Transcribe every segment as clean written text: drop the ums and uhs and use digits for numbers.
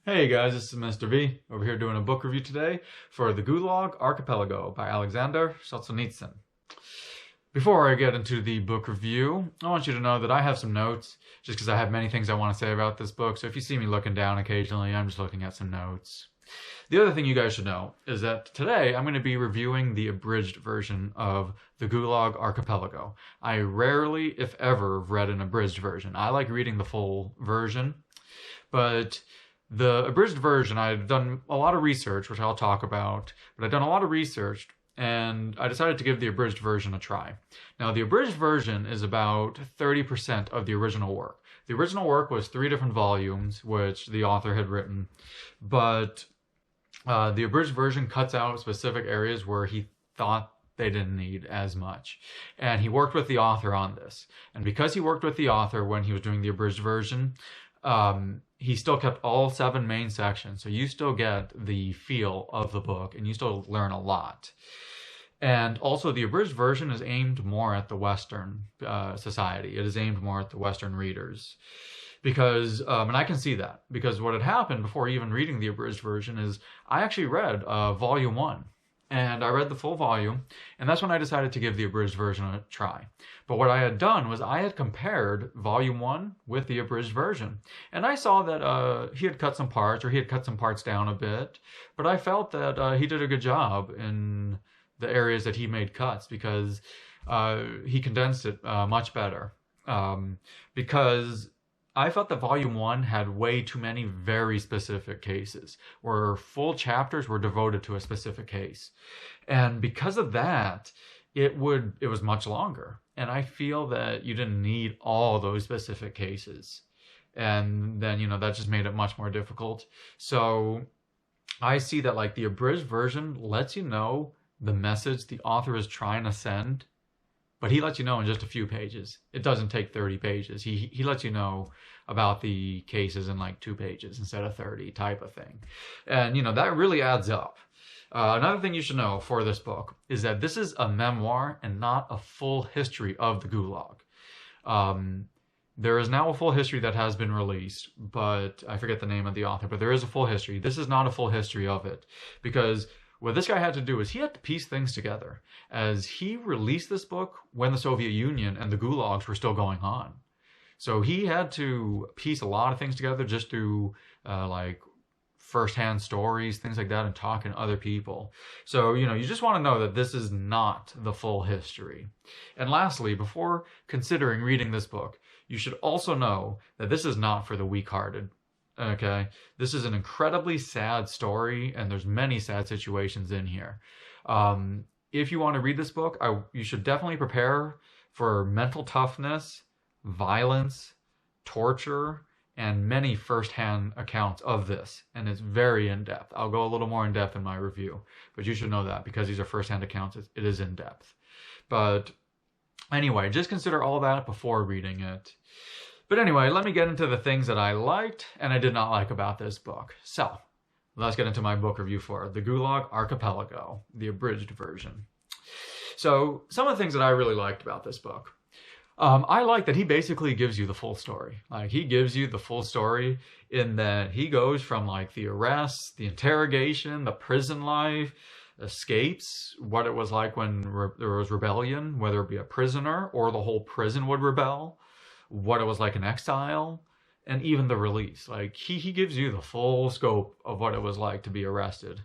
Hey guys, this is Mr. V, over here doing a book review today for The Gulag Archipelago by Aleksandr Solzhenitsyn. Before I get into the book review, I want you to know that I have some notes, just because I have many things I want to say about this book, so if you see me looking down occasionally, I'm just looking at some notes. The other thing you guys should know is that today I'm going to be reviewing the abridged version of The Gulag Archipelago. I rarely, if ever, read an abridged version. I like reading the full version, but the abridged version, I've done a lot of research, which I'll talk about, but I've done a lot of research and I decided to give the abridged version a try. Now, the abridged version is about 30% of the original work. The original work was 3 different volumes, which the author had written, but the abridged version cuts out specific areas where he thought they didn't need as much. And he worked with the author on this. And because he worked with the author when he was doing the abridged version, he still kept all 7 main sections, so you still get the feel of the book and you still learn a lot. And also the abridged version is aimed more at the Western society. It is aimed more at the Western readers. Because, and I can see that, because what had happened before even reading the abridged version is I actually read volume 1. And I read the full volume, and that's when I decided to give the abridged version a try. But what I had done was I had compared volume 1 with the abridged version. And I saw that he had cut some parts, or he had cut some parts down a bit, but I felt that he did a good job in the areas that he made cuts, because he condensed it much better. Because I felt that volume 1 had way too many very specific cases, where full chapters were devoted to a specific case. And because of that, it was much longer. And I feel that you didn't need all those specific cases. And then, that just made it much more difficult. So I see that like the abridged version lets you know the message the author is trying to send, but he lets you know in just a few pages. It doesn't take 30 pages. He lets you know about the cases in like 2 pages instead of 30 type of thing. And, that really adds up. Another thing you should know for this book is that this is a memoir and not a full history of the Gulag. There is now a full history that has been released, but I forget the name of the author, but there is a full history. This is not a full history of it, because what this guy had to do is he had to piece things together, as he released this book when the Soviet Union and the gulags were still going on. So he had to piece a lot of things together just through like first-hand stories, things like that, and talking to other people. So, you just want to know that this is not the full history. And lastly, before considering reading this book, you should also know that this is not for the weak-hearted. Okay, this is an incredibly sad story, and there's many sad situations in here. If you want to read this book, you should definitely prepare for mental toughness, violence, torture, and many first-hand accounts of this. And it's very in-depth. I'll go a little more in-depth in my review, but you should know that because these are first-hand accounts, it is in-depth. But anyway, just consider all that before reading it. But anyway, let me get into the things that I liked and I did not like about this book. So, let's get into my book review for The Gulag Archipelago, the abridged version. So, some of the things that I really liked about this book. I like that he basically gives you the full story. Like, he gives you the full story in that he goes from like the arrests, the interrogation, the prison life, escapes, what it was like when there was rebellion, whether it be a prisoner or the whole prison would rebel, what it was like in exile, and even the release. Like, he gives you the full scope of what it was like to be arrested.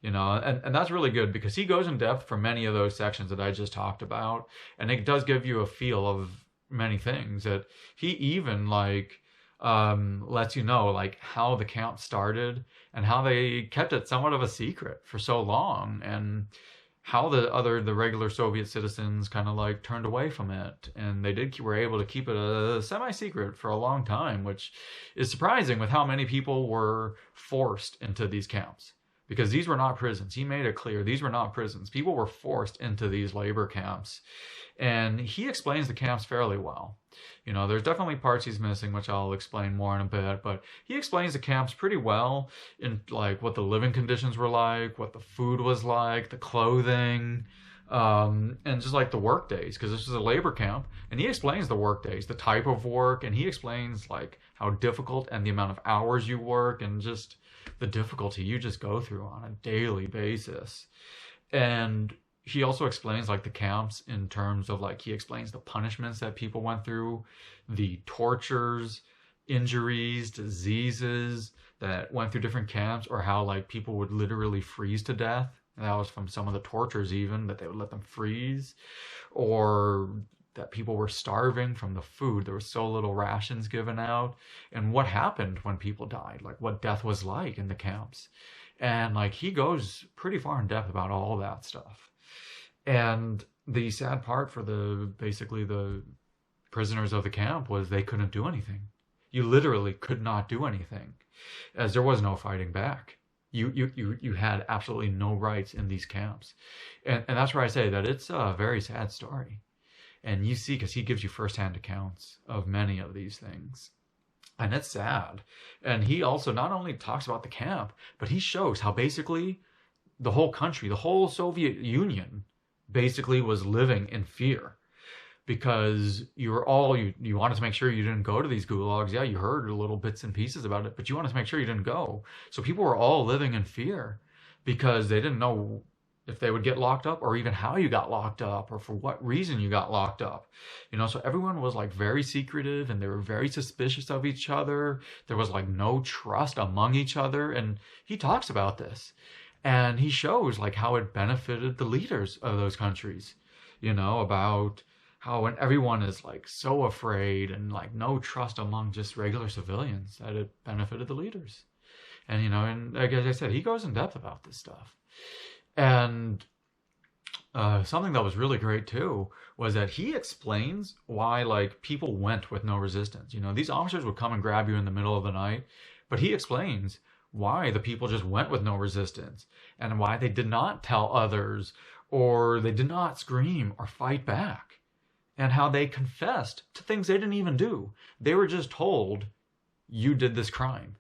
And that's really good because he goes in depth for many of those sections that I just talked about, and it does give you a feel of many things. That he even like lets you know like how the camp started and how they kept it somewhat of a secret for so long, and how the regular Soviet citizens kind of like turned away from it, and they were able to keep it a semi-secret for a long time, which is surprising with how many people were forced into these camps. Because these were not prisons. He made it clear these were not prisons. People were forced into these labor camps. And he explains the camps fairly well. There's definitely parts he's missing, which I'll explain more in a bit, but he explains the camps pretty well in like what the living conditions were like, what the food was like, the clothing, and just like the work days, because this is a labor camp, and he explains the work days, the type of work, and he explains like how difficult and the amount of hours you work and just the difficulty you just go through on a daily basis. And he also explains like the camps in terms of like, he explains the punishments that people went through, the tortures, injuries, diseases that went through different camps, or how like people would literally freeze to death. And that was from some of the tortures, even that they would let them freeze, or that people were starving from the food. There was so little rations given out, and what happened when people died, like what death was like in the camps. And like he goes pretty far in depth about all that stuff. And the sad part for basically the prisoners of the camp was they couldn't do anything. You literally could not do anything, as there was no fighting back. You had absolutely no rights in these camps. And that's where I say that it's a very sad story. And you see, because he gives you firsthand accounts of many of these things. And it's sad. And he also not only talks about the camp, but he shows how basically the whole country, the whole Soviet Union, basically was living in fear. Because you wanted to make sure you didn't go to these gulags. Yeah, you heard little bits and pieces about it, but you wanted to make sure you didn't go. So people were all living in fear because they didn't know if they would get locked up, or even how you got locked up, or for what reason you got locked up. So everyone was like very secretive, and they were very suspicious of each other. There was like no trust among each other. And he talks about this, and he shows like how it benefited the leaders of those countries, about how when everyone is like so afraid and like no trust among just regular civilians, that it benefited the leaders. And, and like I said, he goes in depth about this stuff. And something that was really great too was that he explains why like people went with no resistance. These officers would come and grab you in the middle of the night, but he explains why the people just went with no resistance, and why they did not tell others, or they did not scream or fight back. And how they confessed to things they didn't even do. They were just told, you did this crime.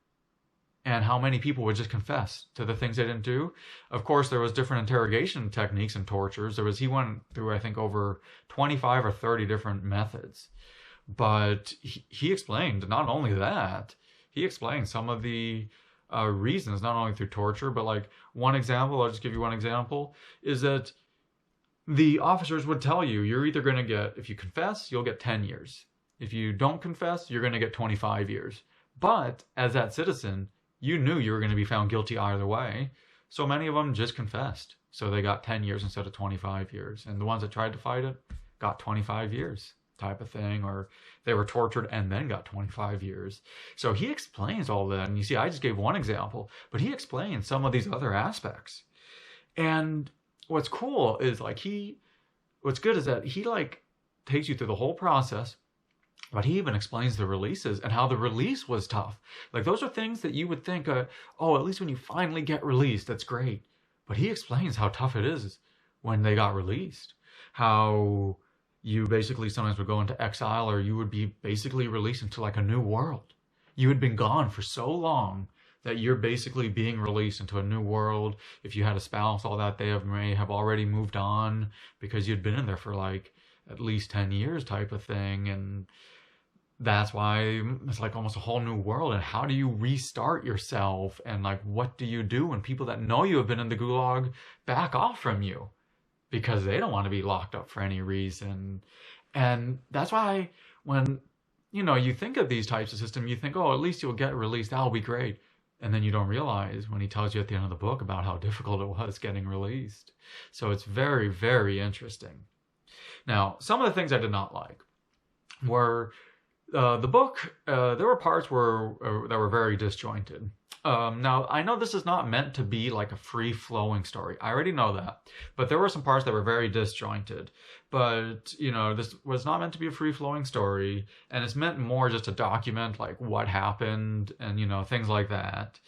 And how many people would just confess to the things they didn't do. Of course, there was different interrogation techniques and tortures. He went through, I think, over 25 or 30 different methods. But he explained not only that, he explained some of the reasons, not only through torture, but like one example, I'll just give you one example, is that the officers would tell you, you're either going to get, if you confess, you'll get 10 years. If you don't confess, you're going to get 25 years. But as that citizen, you knew you were going to be found guilty either way. So many of them just confessed. So they got 10 years instead of 25 years. And the ones that tried to fight it got 25 years type of thing. Or they were tortured and then got 25 years. So he explains all that. And you see, I just gave one example, but he explains some of these other aspects. And what's cool is what's good is that he like takes you through the whole process, but he even explains the releases and how the release was tough. Like those are things that you would think, at least when you finally get released, that's great. But he explains how tough it is when they got released, how you basically sometimes would go into exile, or you would be basically released into like a new world. You had been gone for so long that you're basically being released into a new world. If you had a spouse, all that, they may have already moved on because you'd been in there for like at least 10 years type of thing. And that's why it's like almost a whole new world. And how do you restart yourself? And like, what do you do when people that know you have been in the gulag back off from you because they don't want to be locked up for any reason? And that's why when, you think of these types of systems, you think, at least you'll get released. That'll be great. And then you don't realize when he tells you at the end of the book about how difficult it was getting released. So it's very, very interesting. Now, some of the things I did not like were the book. There were parts that were very disjointed. Now, I know this is not meant to be like a free-flowing story. I already know that. But there were some parts that were very disjointed. But, this was not meant to be a free-flowing story. And it's meant more just to document like what happened and, things like that.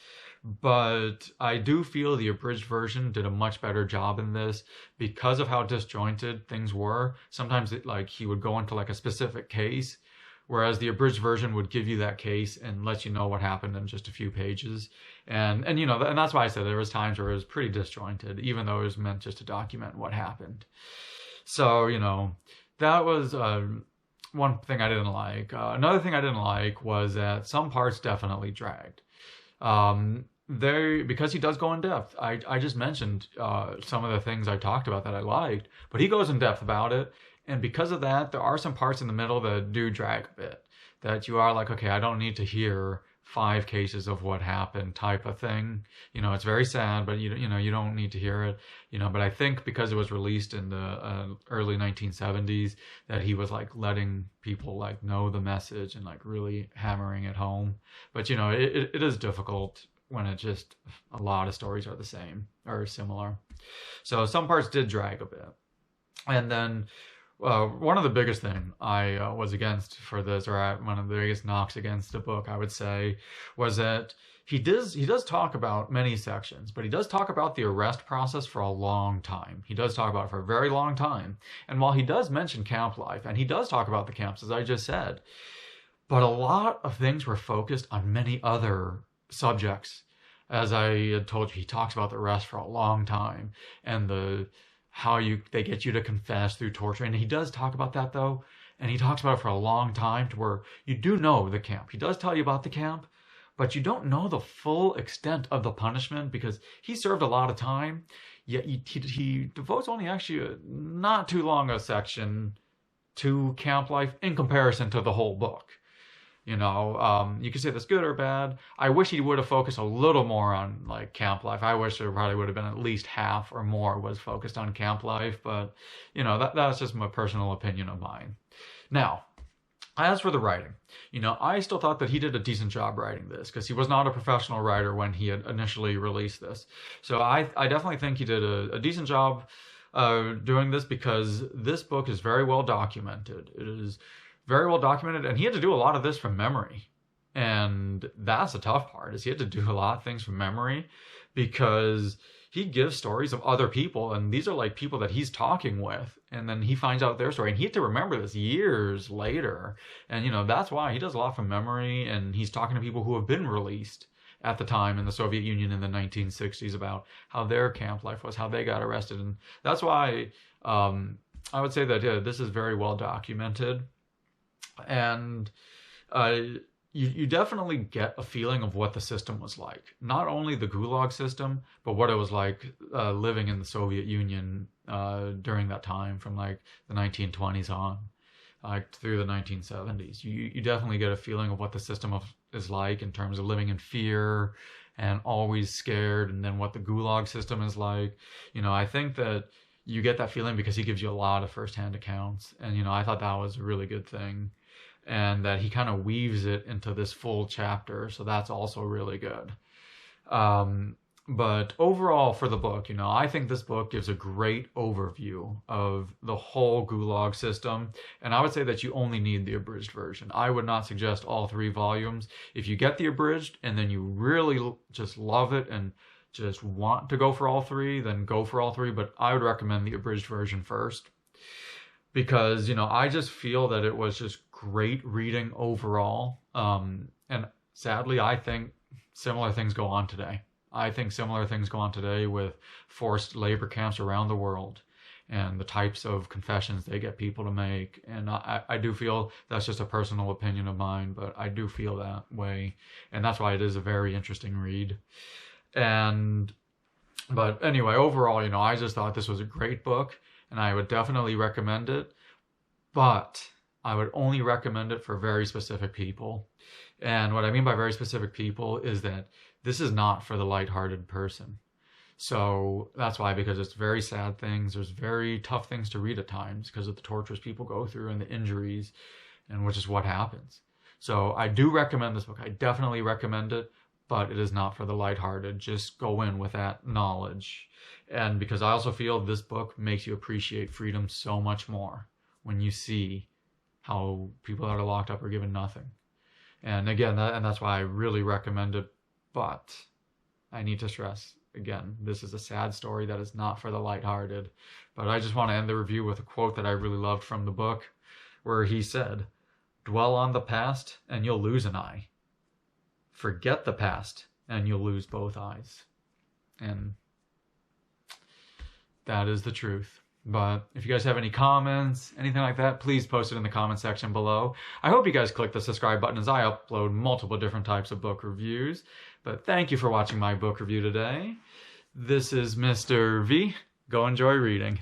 But I do feel the abridged version did a much better job in this because of how disjointed things were. Sometimes he would go into like a specific case, whereas the abridged version would give you that case and let you know what happened in just a few pages. And that's why I said there was times where it was pretty disjointed, even though it was meant just to document what happened. So, that was one thing I didn't like. Another thing I didn't like was that some parts definitely dragged. Because he does go in depth. I just mentioned some of the things I talked about that I liked, but he goes in depth about it. And because of that, there are some parts in the middle that do drag a bit. That you are like, okay, I don't need to hear 5 cases of what happened type of thing. It's very sad, but you don't need to hear it. But I think because it was released in the early 1970s, that he was like letting people like know the message and like really hammering it home. But it is difficult when it just a lot of stories are the same or similar. So some parts did drag a bit. And then one of the biggest thing I was against for this, or one of the biggest knocks against the book, I would say, was that he does talk about many sections, but he does talk about the arrest process for a long time. He does talk about it for a very long time. And while he does mention camp life, and he does talk about the camps, as I just said, but a lot of things were focused on many other subjects. As I had told you, he talks about the arrest for a long time, and how they get you to confess through torture. And he does talk about that, though. And he talks about it for a long time, to where you do know the camp. He does tell you about the camp, but you don't know the full extent of the punishment, because he served a lot of time, yet he devotes only actually not too long a section to camp life in comparison to the whole book. You can say that's good or bad. I wish he would have focused a little more on like camp life. I wish there probably would have been at least half or more was focused on camp life, but that's just my personal opinion of mine. Now, as for the writing, I still thought that he did a decent job writing this, because he was not a professional writer when he had initially released this. So I definitely think he did a decent job doing this, because this book is very well documented. It is very well documented, and he had to do a lot of this from memory. And that's the tough part, is he had to do a lot of things from memory, because he gives stories of other people, and these are like people that he's talking with, and then he finds out their story, and he had to remember this years later. And that's why he does a lot from memory, and he's talking to people who have been released at the time in the Soviet Union in the 1960s about how their camp life was, how they got arrested. And that's why I would say that this is very well documented. And you definitely get a feeling of what the system was like. Not only the Gulag system, but what it was like living in the Soviet Union during that time, from like the 1920s on, through the 1970s. You definitely get a feeling of what the system is like in terms of living in fear and always scared, and then what the Gulag system is like. I think that you get that feeling because he gives you a lot of firsthand accounts. And, I thought that was a really good thing. And that he kind of weaves it into this full chapter. So that's also really good. But overall for the book, I think this book gives a great overview of the whole Gulag system. And I would say that you only need the abridged version. I would not suggest all 3 volumes. If you get the abridged and then you really just love it and just want to go for all 3, then go for all 3. But I would recommend the abridged version first, because, I just feel that it was just great reading overall. And sadly, I think similar things go on today. I think similar things go on today with forced labor camps around the world and the types of confessions they get people to make. And I do feel that's just a personal opinion of mine, but I do feel that way. And that's why it is a very interesting read. But anyway, overall, I just thought this was a great book, and I would definitely recommend it, but I would only recommend it for very specific people. And what I mean by very specific people is that this is not for the lighthearted person. So that's why, because it's very sad things. There's very tough things to read at times because of the tortures people go through and the injuries, and which is what happens. So I do recommend this book. I definitely recommend it, but it is not for the lighthearted. Just go in with that knowledge. And because I also feel this book makes you appreciate freedom so much more when you see how people that are locked up are given nothing. And again, that's why I really recommend it. But I need to stress, again, this is a sad story that is not for the lighthearted. But I just want to end the review with a quote that I really loved from the book, where he said, "Dwell on the past and you'll lose an eye. Forget the past and you'll lose both eyes." And that is the truth. But if you guys have any comments, anything like that, please post it in the comment section below. I hope you guys click the subscribe button as I upload multiple different types of book reviews. But thank you for watching my book review today. This is Mr. V. Go enjoy reading.